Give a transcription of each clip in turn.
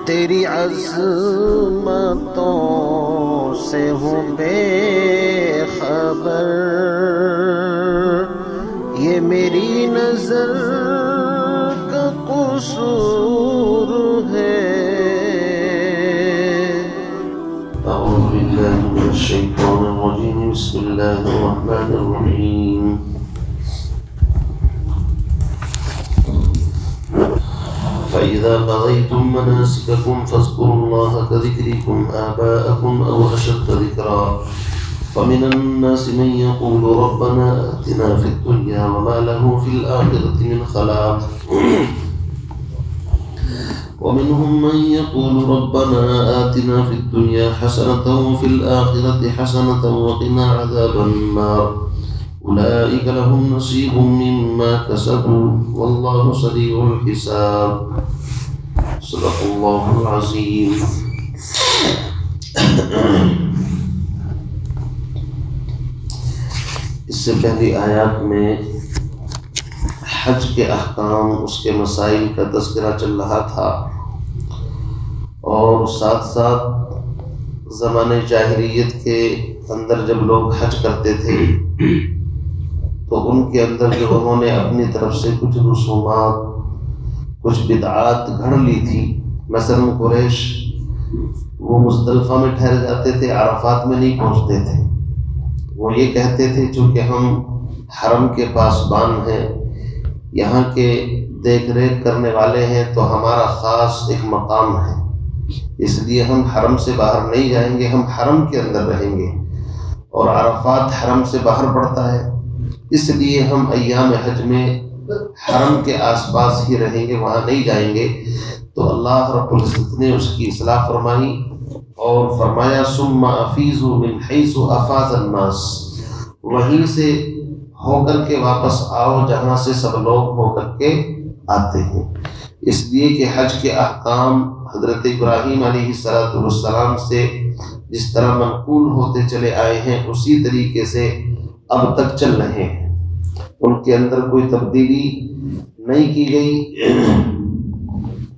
تیری عظمتوں سے ہوں بے خبر، یہ میری نظر کا قصور ہے۔ اعوذ باللہ من الشیطان الرجیم، بسم اللہ الرحمن الرحیم۔ فَإِذَا قَضَيْتُم مَّنَاسِكَكُمْ فَاذْكُرُوا اللَّهَ كَذِكْرِكُمْ آبَاءَكُمْ أَوْ أَشَدَّ ذِكْرًا فَمِنَ النَّاسِ مَن يَقُولُ رَبَّنَا آتِنَا فِي الدُّنْيَا وَمَا لَهُ فِي الْآخِرَةِ مِنْ خَلَاقٍ وَمِنْهُم مَّن يَقُولُ رَبَّنَا آتِنَا فِي الدُّنْيَا حَسَنَةً وَفِي الْآخِرَةِ حَسَنَةً وَقِنَا عَذَابَ النَّارِ أولئك لهم نصيب مما كسبوا والله سريع الحساب۔ صدق الله العظيم۔ اس سے پہلی آیات میں حج کے احکام، اس کے مسائل کا تذکرہ چل رہا تھا، اور ساتھ ساتھ زمانے جاہلیت کے اندر جب لوگ حج کرتے تھے تو ان کے اندر جو انہوں نے اپنی طرف سے کچھ رسومات، کچھ بدعات گھڑ لی تھی۔ مثلا قریش وہ مزدلفہ میں ٹھہر جاتے تھے، عرفات میں نہیں پہنچتے تھے۔ وہ یہ کہتے تھے چونکہ ہم حرم کے پاسبان ہیں، یہاں کے دیکھ ریکھ کرنے والے ہیں، تو ہمارا خاص ایک مقام ہے، اس لیے ہم حرم سے باہر نہیں جائیں گے، ہم حرم کے اندر رہیں گے، اور عرفات حرم سے باہر پڑتا ہے، اس لیے ہم ایام حج میں حرم کے آس پاس ہی رہیں گے، وہاں نہیں جائیں گے۔ تو اللہ رب العزت نے اس کی اصلاح فرمائی اور فرمایا ثم افیضوا من حیث افاض الناس، وہیں سے ہو کر کے واپس آؤ جہاں سے سب لوگ ہو کر کے آتے ہیں۔ اس لیے کہ حج کے احکام حضرت ابراہیم علیہ السلام سے جس طرح منقول ہوتے چلے آئے ہیں اسی طریقے سے اب تک چل رہے ہیں، ان کے اندر کوئی تبدیلی نہیں کی گئی،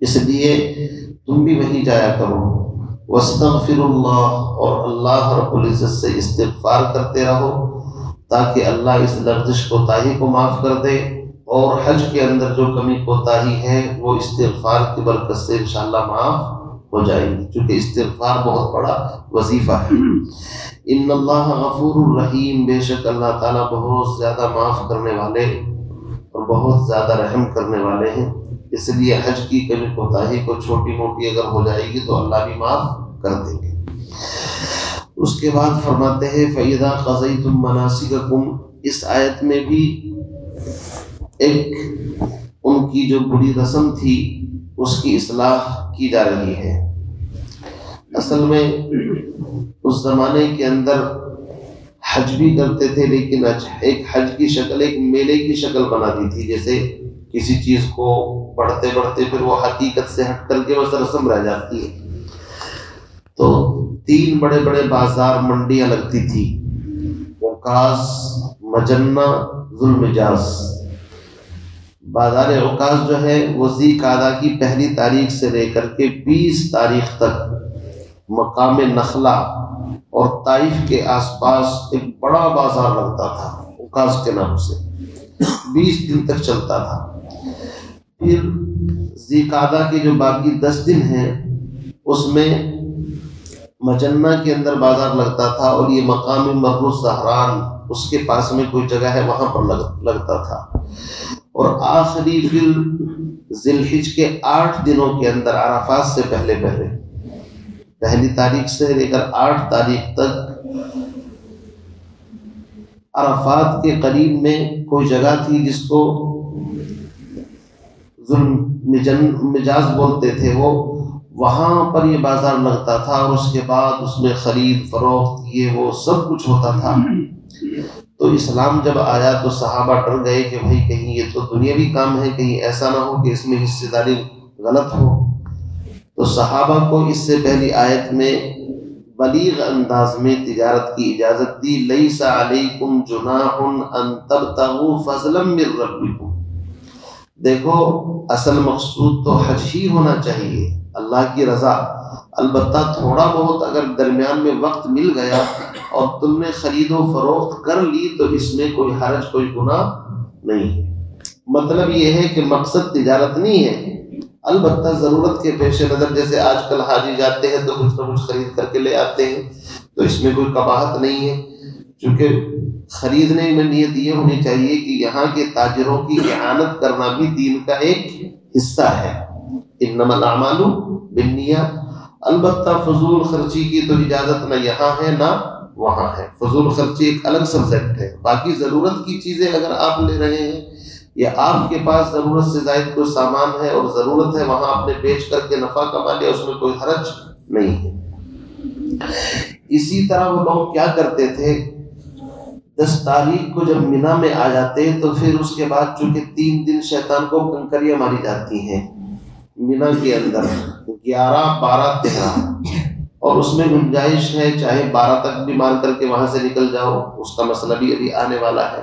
اس لیے تم بھی وہیں جایا کرو۔ واستغفر اللہ، اور اللہ رب العزت سے استغفار کرتے رہو تاکہ اللہ اس لغزش کوتاہی کو معاف کر دے، اور حج کے اندر جو کمی کوتاہی ہے وہ استغفار کی برکت سے انشاءاللہ معاف ہو جائے گی، چونکہ استغفار بہت بڑا وظیفہ ہے۔ ان اللہ غفور الرحیم، بے شک اللہ تعالیٰ بہت زیادہ معاف کرنے والے اور بہت زیادہ رحم کرنے والے ہیں، اس لیے حج کی کمی کوتاہی کو چھوٹی موٹی اگر ہو جائے گی تو اللہ بھی معاف کر دیں گے۔ اس کے بعد فرماتے ہیں فَإِذَا قَضَيْتُم مَّنَاسِكَكُمْ، اس آیت میں بھی ایک ان کی جو بری رسم تھی اس کی اصلاح کی جا رہی ہے۔ اصل میں اس زمانے کے اندر حج بھی کرتے تھے، لیکن ایک حج کی شکل ایک میلے کی شکل بنا دی تھی، جیسے کسی چیز کو بڑھتے بڑھتے پھر وہ حقیقت سے ہٹ کر کے بس رسم رہ جاتی ہے۔ تو 3 بڑے بڑے بازار منڈیاں لگتی تھی، عکاظ، مجنہ، ذوالمجاز۔ بازار عکاظ جو ہے وہ ذی قعدہ کی 1 تاریخ سے لے کر کے 20 تاریخ تک مقام نخلا اور طائف کے آس پاس ایک بڑا بازار لگتا تھا عکاظ کے نام سے، 20 دن تک چلتا تھا۔ پھر ذی قعدہ کے جو باقی 10 دن ہیں اس میں مجنہ کے اندر بازار لگتا تھا، اور یہ مقام مر الزہران اس کے پاس میں کوئی جگہ ہے وہاں پر لگتا تھا، اور آخری پھر ذی الحج کے 8 دنوں کے اندر عرفات سے پہلے 1 تاریخ سے لے کر 8 تاریخ تک عرفات کے قریب میں کوئی جگہ تھی جس کو ذوالمجاز بولتے تھے، وہ وہاں پر یہ بازار لگتا تھا، اور اس کے بعد اس میں خرید فروخت یہ وہ سب کچھ ہوتا تھا۔ تو اسلام جب آیا تو صحابہ ڈر گئے کہ بھائی کہیں یہ تو دنیاوی کام ہے، کہیں ایسا نہ ہو کہ اس میں حصے داری غلط ہو۔ تو صحابہ کو اس سے پہلی آیت میں بلیغ انداز میں تجارت کی اجازت دی، لیس علیکم جناح ان تبتغوا فضلا من ربکم، دیکھو اصل مقصود تو حج ہی ہونا چاہیے، اللہ کی رضا۔ البتہ تھوڑا بہت اگر درمیان میں وقت مل گیا اور تم نے خرید و فروخت کر لی تو اس میں کوئی حرج، کوئی گناہ نہیں ہے۔ مطلب یہ ہے کہ مقصد تجارت نہیں ہے، البتہ ضرورت کے پیش نظر، جیسے آج کل حاجی جاتے ہیں تو کچھ نہ کچھ خرید کر کے لے آتے ہیں، تو اس میں کوئی قباحت نہیں ہے، چونکہ خریدنے میں نیت یہ ہونی چاہیے کہ یہاں کے تاجروں کی اعانت کرنا بھی دین کا ایک حصہ ہے۔ انما الاعمال بالنیات۔ البتہ فضول خرچی کی تو اجازت نہ یہاں ہے نہ وہاں ہے، فضول خرچی ایک الگ سبجیکٹ ہے۔ باقی ضرورت کی چیزیں اگر آپ لے رہے ہیں یا آپ کے پاس ضرورت سے زائد کوئی سامان ہے اور ضرورت ہے وہاں آپ نے بیچ کر کے نفع کما لیا، اس میں کوئی حرج نہیں ہے۔ اسی طرح وہ لوگ کیا کرتے تھے، 10 تاریخ کو جب مینا میں آ جاتے تو پھر اس کے بعد چونکہ 3 دن شیطان کو کنکریاں ماری جاتی ہیں مینا کے اندر، 11، 12، 13، اور اس میں گنجائش ہے چاہے 12 تک بھی مار کر کے وہاں سے نکل جاؤ، اس کا مسئلہ بھی ابھی آنے والا ہے۔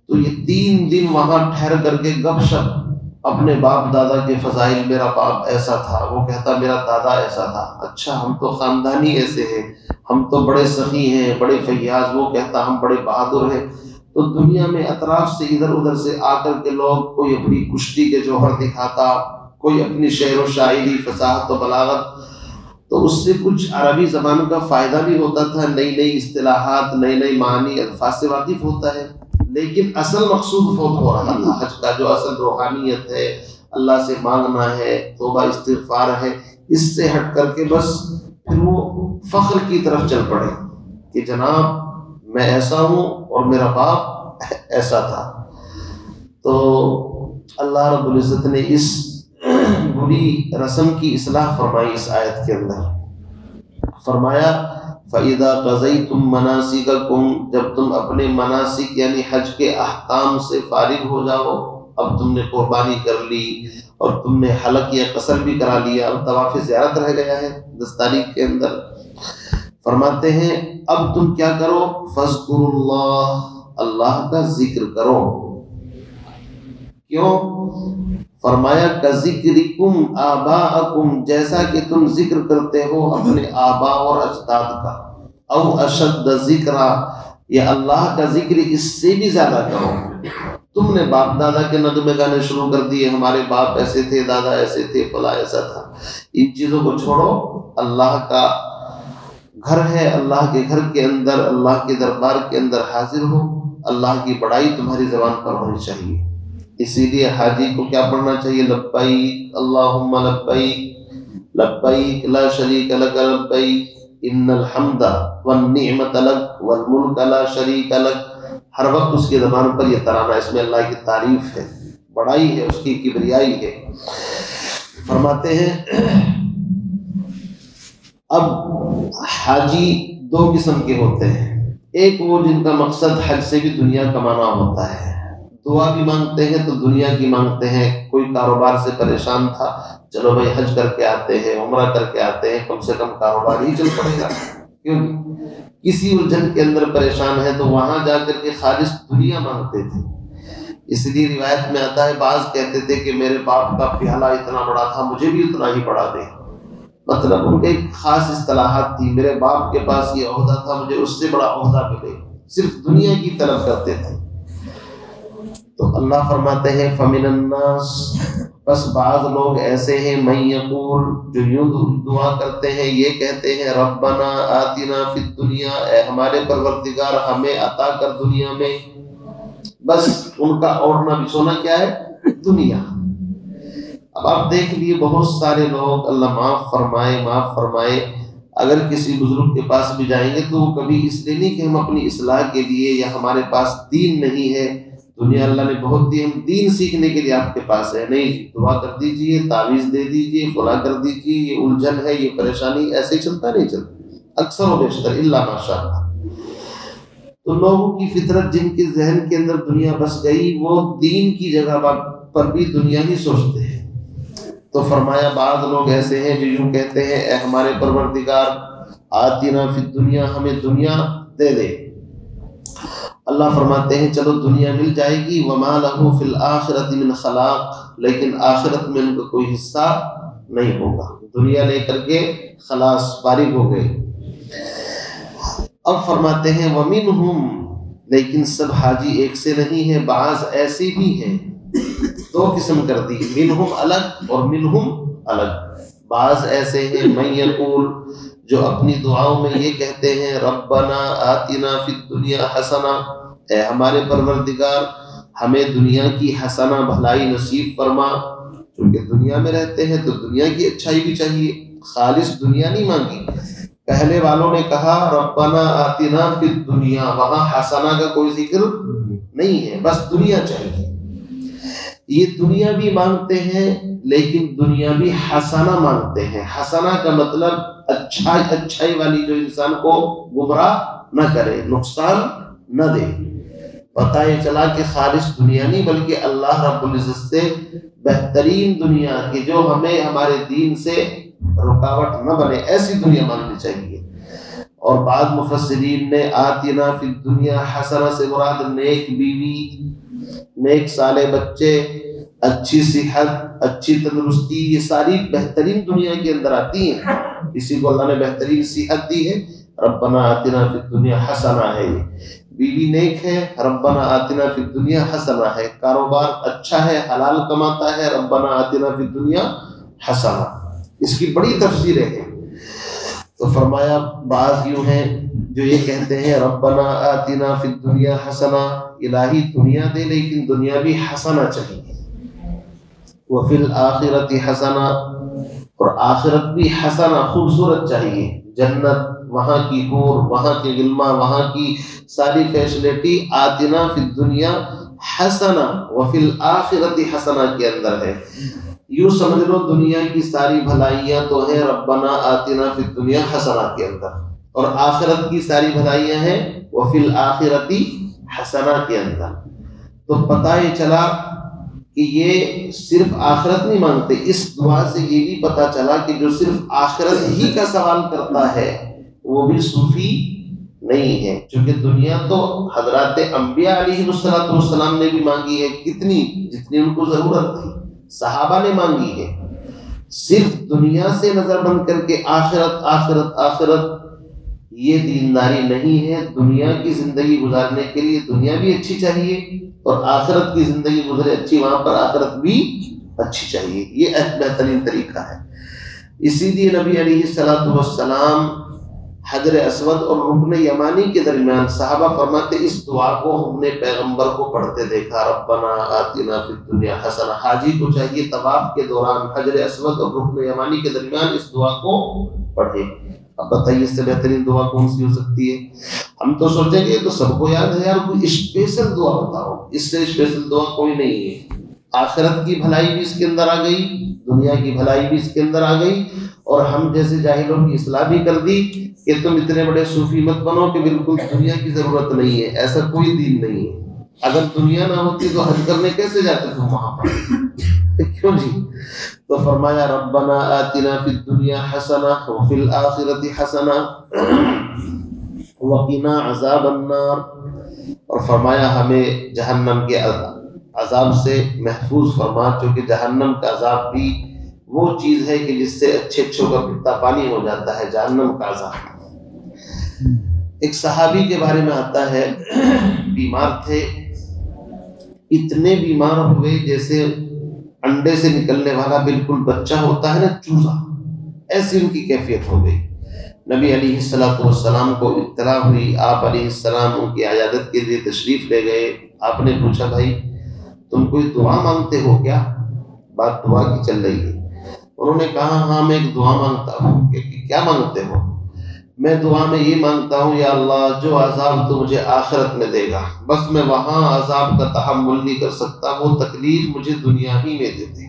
تو یہ 3 دن وہاں ٹھہر کر کے گپ شپ اپنے باپ دادا کے فضائل، میرا باپ ایسا تھا، وہ کہتا میرا دادا ایسا تھا، اچھا ہم تو خاندانی ایسے ہیں، ہم تو بڑے سخی ہیں، بڑے فیاض، وہ کہتا ہم بڑے بہادر ہیں۔ تو دنیا میں اطراف سے ادھر ادھر سے آ کر کے لوگ، کوئی اپنی کشتی کے جوہر دکھاتا، کوئی اپنی شعر و شاعری، فصاحت و بلاغت، تو اس سے کچھ عربی زبان کا فائدہ بھی ہوتا تھا، نئی نئی اصطلاحات، نئے نئے معنی، الفاظ سے واقف ہوتا ہے، لیکن اصل مقصود فوت ہو رہا تھا۔ حج کا جو اصل روحانیت ہے، اللہ سے مانگنا ہے، توبہ استغفار ہے، اس سے ہٹ کر کے بس پھر وہ فخر کی طرف چل پڑے کہ جناب میں ایسا ہوں اور میرا باپ ایسا تھا۔ تو اللہ رب العزت نے اس بری رسم کی اصلاح فرمائی اس آیت کے اندر، فرمایا فَإِذَا قَضَيْتُم مَنَاسِكَكُمْ، جب تم اپنے مناسک یعنی حج کے احکام سے فارغ ہو جاؤ، اب تم نے قربانی کر لی اور تم نے حلق یا قصر بھی کرا لیا، اب طواف زیارت رہ گیا ہے 10 تاریخ کے اندر، فرماتے ہیں اب تم کیا کرو، فَاذْكُرُوا اللَّهَ، اللہ کا ذکر کرو۔ کیوں؟ فرمایا کَذِکْرِكُمْ آبَاءَكُمْ، جیسا کہ تم ذکر کرتے ہو اپنے آباء اور اجداد کا، او اشد ذکرا، یا اللہ کا ذکر اس سے بھی زیادہ کرو۔ تم نے باپ دادا کے نغمے گانے شروع کر دیے، ہمارے باپ ایسے تھے، دادا ایسے تھے، فلاں ایسا تھا، ان چیزوں کو چھوڑو، اللہ کا گھر ہے، اللہ کے گھر کے اندر، اللہ کے دربار کے اندر حاضر ہو، اللہ کی بڑائی تمہاری زبان پر ہونی چاہیے۔ اسی لیے حاجی کو کیا پڑھنا چاہیے، لبیک اللہم لبیک، لبیک لا شریک لک لبیک، ان الحمد والنعمت لک والملک لا شریک لک۔ ہر وقت اس کی زبان پر یہ ترانہ، اس میں اللہ کی تعریف ہے، بڑائی ہے، اس کی کبریائی ہے۔ فرماتے ہیں اب حاجی 2 قسم کے ہوتے ہیں، ایک وہ جن کا مقصد حج سے بھی دنیا کمانا ہوتا ہے، دعا بھی مانگتے ہیں تو دنیا کی مانگتے ہیں، کوئی کاروبار سے پریشان تھا، چلو بھائی حج کر کے آتے ہیں، عمرہ کر کے آتے ہیں، کم سے کم کاروبار ہی چل پڑے گا، کیوں کسی الجھن کے اندر پریشان ہے تو وہاں جا کر کے خالص دنیا مانگتے تھے۔ اس لیے روایت میں آتا ہے بعض کہتے تھے کہ میرے باپ کا پیالہ اتنا بڑا تھا، مجھے بھی اتنا ہی بڑا دے، مطلب ان کے ایک خاص اصطلاحات تھی، میرے باپ کے پاس یہ عہدہ تھا، مجھے اس سے بڑا عہدہ ملے، صرف دنیا کی طلب کرتے تھے۔ تو اللہ فرماتے ہیں فَمِنَ النَّاسِ، بس بعض لوگ ایسے ہیں مَن یقول، جو یوں دعا کرتے ہیں، یہ کہتے ہیں ربنا آتنا فی الدنیا، اے ہمارے پروردگار ہمیں عطا کر دنیا میں، بس ان کا اوڑھنا بچھونا کیا ہے، دنیا۔ اب آپ دیکھ لیے بہت سارے لوگ، اللہ معاف فرمائے معاف فرمائے، اگر کسی بزرگ کے پاس بھی جائیں گے تو وہ کبھی اس لیے نہیں کہ ہم اپنی اصلاح کے لیے یا ہمارے پاس دین نہیں ہے، دنیا اللہ نے بہت دی، ہم دین سیکھنے کے لیے آپ کے پاس ہے، نہیں دعا کر دیجئے، تعویذ دے دیجئے، فلاں کر دیجئے، یہ الجھن ہے، یہ پریشانی، ایسے ہی چلتا نہیں چلتا اکثر و بیشتر الا ماشاء اللہ۔ تو لوگوں کی فطرت جن کے ذہن کے اندر دنیا بس گئی، وہ دین کی جگہ پر بھی دنیا ہی سوچتے ہیں۔ تو فرمایا بعض لوگ ایسے ہیں جو یوں کہتے ہیں اے ہمارے پروردگار آتنا فی الدنیا، ہمیں دنیا دے دے، اللہ فرماتے ہیں چلو دنیا مل جائے گی، وما لہ فی الآخرۃ من خلاق، لیکن آخرت میں ان کا کوئی حصہ نہیں ہوگا، دنیا لے کر کے خلاص فارغ ہو گئے۔ اب فرماتے ہیں ومنہم، لیکن سب حاجی ایک سے نہیں ہے، بعض ایسے بھی ہیں، دو قسم کر دی، منہم الگ اور منہم الگ۔ بعض ایسے ہیں من یقول، جو اپنی دعاؤں میں یہ کہتے ہیں ربنا آتنا فی الدنیا حسنہ، اے ہمارے پروردگار ہمیں دنیا کی حسنہ بھلائی نصیب فرما، چونکہ دنیا میں رہتے ہیں تو دنیا کی اچھائی بھی چاہیے، خالص دنیا نہیں مانگی۔ پہلے والوں نے کہا ربنا آتنا فی الدنیا، وہاں حسنہ کا کوئی ذکر نہیں ہے، بس دنیا چاہیے۔ یہ دنیا بھی مانگتے ہیں لیکن دنیا بھی حسنہ مانگتے ہیں۔ حسنہ کا مطلب اچھائی والی، جو انسان کو گمراہ نہ کرے، نقصان نہ دے۔ پتہ یہ چلا کہ خالص دنیا نہیں بلکہ اللہ رب العزت سے بہترین دنیا کی، جو ہمیں ہمارے دین سے رکاوٹ نہ بنے، ایسی دنیا مانگنی چاہیے۔ اور بعض مفسرین نے آتنا فی الدنیا حسنہ سے مراد نیک بیوی، نیک صالح بچے، اچھی صحت، اچھی تندرستی، یہ ساری بہترین دنیا کے اندر آتی ہیں۔ کسی کو اللہ نے بہترین صحت دی ہے، ربنا آتنا فی الدنیا حسنہ ہے، بیوی نیک ہے، ربنا آتنا فی الدنیا حسنہ ہے، کاروبار اچھا ہے، حلال کماتا ہے، ربنا آتنا فی الدنیا حسنہ۔ اس کی بڑی تفسیریں ہیں۔ تو فرمایا بعض یوں ہیں جو یہ کہتے ہیں ربنا آتنا فی الدنیا حسنہ، الہی دنیا دے لیکن دنیا بھی حسنہ چاہیے، وفی الآخرۃ حسنہ، اور آخرت بھی حسنہ خوبصورت چاہیے، جنت، وہاں کی حور، وہاں کی غلماں، وہاں کی ساری فیسلٹی آتنا فی الدنیا حسنہ وفی الآخرۃ حسنہ کے اندر ہے۔ یوں سمجھ لو دنیا کی ساری بھلائیاں تو ہیں ربنا آتنا فی الدنیا حسنہ کے اندر، اور آخرت کی ساری بھلائیاں ہیں وفی الآخرۃ حسنہ کے اندر۔ تو پتہ یہ چلا کہ یہ صرف آخرت نہیں مانگتے، اس دعا سے یہ بھی پتہ چلا کہ جو صرف آخرت ہی کا سوال کرتا ہے وہ بھی صوفی نہیں ہے، چونکہ دنیا تو حضرات انبیاء علیہ السلام نے بھی مانگی ہے، کتنی، جتنی ان کو ضرورت تھی، صحابہ نے مانگی ہے۔ صرف دنیا سے نظر بند کر کے آخرت آخرت آخرت، یہ دینداری نہیں ہے۔ دنیا کی زندگی گزارنے کے لیے دنیا بھی اچھی چاہیے، اور آخرت کی زندگی گزرے اچھی، وہاں پر آخرت بھی اچھی چاہیے، یہ بہترین طریقہ ہے۔ اسی لیے نبی علیہ السلام حجر اسود اور رکن یمانی کے درمیان صحابہ فرماتے اس دعا کو ہم نے پیغمبر کو پڑھتے دیکھا، ربنا آتنا فی الدنیا حسنہ۔ حاجی کو چاہیے طواف کے دوران حجر اسود اور رکن یمانی کے درمیان اس دعا کو پڑھے۔ اب بتائیے اس سے بہترین دعا کون سی ہو سکتی ہے؟ ہم تو سوچیں گے تو سب کو یاد ہے یار، کوئی اسپیشل دعا بتاؤ، اس سے اسپیشل دعا کوئی نہیں ہے۔ آخرت کی بھلائی بھی اس کے اندر آ گئی، دنیا کی بھلائی بھی اس کے اندر آ گئی، اور ہم جیسے جاہلوں کی اصلاح بھی کر دی کہ تم اتنے بڑے صوفی مت بنو کہ بالکل دنیا کی ضرورت نہیں ہے، ایسا کوئی دین نہیں ہے۔ اگر دنیا نہ ہوتی تو حج کرنے کیسے جاتے تم وہاں پر؟ کیوں جی؟ تو فرمایا ربنا آتنا فی الدنیا حسنہ وفی الآخرۃ حسنہ وقنا عذاب النار، اور فرمایا ہمیں جہنم کے عذاب سے محفوظ فرما، چونکہ جہنم کا عذاب بھی وہ چیز ہے کہ جس سے اچھے اچھوں کا پتا پانی ہو جاتا ہے، جہنم کا عذاب۔ ایک صحابی کے بارے میں آتا ہے، بیمار تھے، اتنے بیمار ہوئے جیسے انڈے سے نکلنے والا بالکل بچہ ہوتا ہے نا، چوزا، ایسی ان کی کیفیت ہو گئی۔ نبی علیہ السلام کو اطلاع ہوئی، آپ علیہ السلام ان کی عیادت کے لیے تشریف لے گئے۔ آپ نے پوچھا بھائی تم کوئی دعا مانگتے ہو کیا؟ بات دعا کی چل رہی ہے۔ انہوں نے کہا ہاں میں ایک دعا مانگتا ہوں۔ کہ کیا مانگتے ہو؟ میں دعا میں یہ مانگتا ہوں یا اللہ جو عذاب تو مجھے آخرت میں دے گا، بس میں وہاں عذاب کا تحمل نہیں کر سکتا، وہ تکلیف مجھے دنیا ہی میں دے دے۔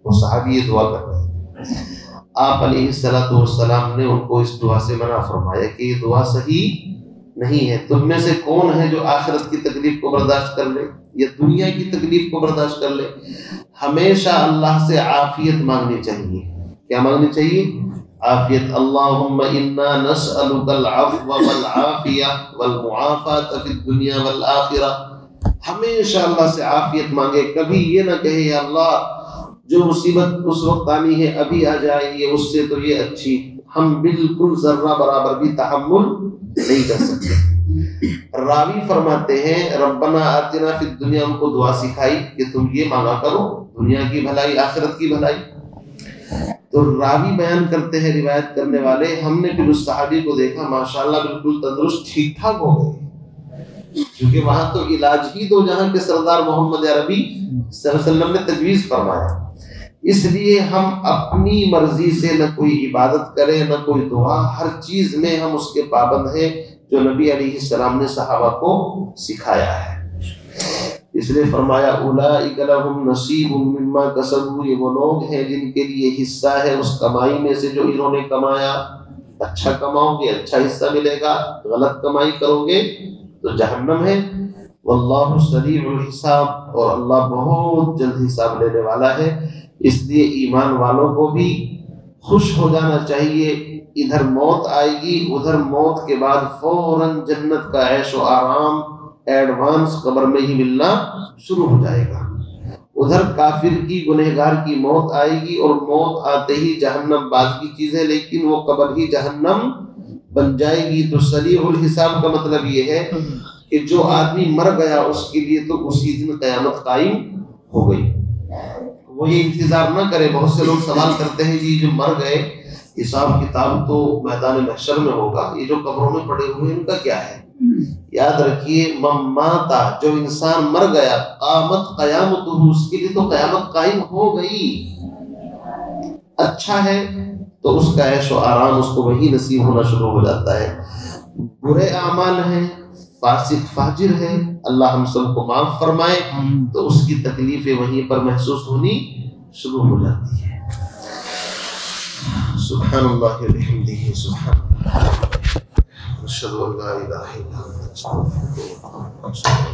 وہ صحابی یہ دعا کر رہے ہیں۔ آپ علیہ السلام نے ان کو اس دعا سے منع فرمایا کہ یہ دعا صحیح نہیں ہے۔ تم میں سے کون ہے جو آخرت کی تکلیف کو برداشت کر لے یا دنیا کی تکلیف کو برداشت کر لے؟ ہمیشہ اللہ سے عافیت مانگنی چاہیے۔ کیا مانگنی چاہیے؟ عافیت. اللہم انا نسألک العفو والعافیہ والمعافاة فی الدنیا والآخرہ. ہمیشہ اللہ سے عافیت مانگے. کبھی یہ نہ کہے یا اللہ جو مصیبت اس وقت آنی ہے ابھی آ جائے گی، اس سے تو یہ اچھی. ہم بالکل ذرہ برابر بھی تحمل نہیں کر سکتے. راوی فرماتے ہیں ربنا آتنا فی الدنیا، ان کو دعا سکھائی کہ تم یہ مانگا کرو دنیا کی بھلائی آخرت کی بھلائی. تو راوی بیان کرتے ہیں روایت کرنے والے، ہم نے پھر اس صحابی کو دیکھا ماشاءاللہ بالکل تندرست ٹھیک ٹھاک ہو گئے، کیونکہ وہاں تو علاج ہی دو جہاں کے سردار محمد عربی صلی اللہ علیہ وسلم نے تجویز فرمایا. اس لیے ہم اپنی مرضی سے نہ کوئی عبادت کریں نہ کوئی دعا، ہر چیز میں ہم اس کے پابند ہیں جو نبی علیہ السلام نے صحابہ کو سکھایا ہے. اس لیے فرمایا اولئک لہم نصیب مما کسبوا، یہ وہ لوگ ہیں جن کے لیے حصہ ہے اس کمائی میں سے جو انہوں نے کمایا. اچھا کماؤ گے اچھا حصہ ملے گا، غلط کمائی کرو گے تو جہنم ہے. واللہ سریع الحساب، اور اللہ بہت جلد حساب لینے والا ہے. اس لیے ایمان والوں کو بھی خوش ہو جانا چاہیے. ادھر موت آئے گی، ادھر موت کے بعد فوراً جنت کا عیش و آرام ایڈوانس قبر میں ہی ملنا شروع ہو جائے گا. ادھر کافر کی گنہگار کی موت آئے گی اور موت آتے ہی جہنم بعد کی چیز ہے، لیکن وہ قبر ہی جہنم بن جائے گی. تو سریع الحساب کا مطلب یہ ہے کہ جو آدمی مر گیا اس کے لیے تو اسی دن قیامت قائم ہو گئی. وہ یہ انتظار نہ کرے. بہت سے لوگ سوال کرتے ہیں جی جو مر گئے حساب کتاب تو میدان محشر میں ہوگا، یہ جو قبروں میں پڑے ہوئے ان کا کیا ہے؟ یاد رکھیے من ماتا، جو انسان مر گیا قامت قیامت، اس کے لیے تو قیامت قائم ہو گئی. اچھا ہے تو اس کا عیش و آرام اس کو وہی نصیب ہونا شروع ہو جاتا ہے. برے اعمال ہیں، فاسق فاجر ہے، اللہ ہم سب کو معاف فرمائے، تو اس کی تکلیفیں وہیں پر محسوس ہونی شروع ہو جاتی ہے. سبحان اللہ وبحمدہ، سبحان اللہ، اشہد ان لا الہ الا اللہ، استغفرک و اتوب الیک.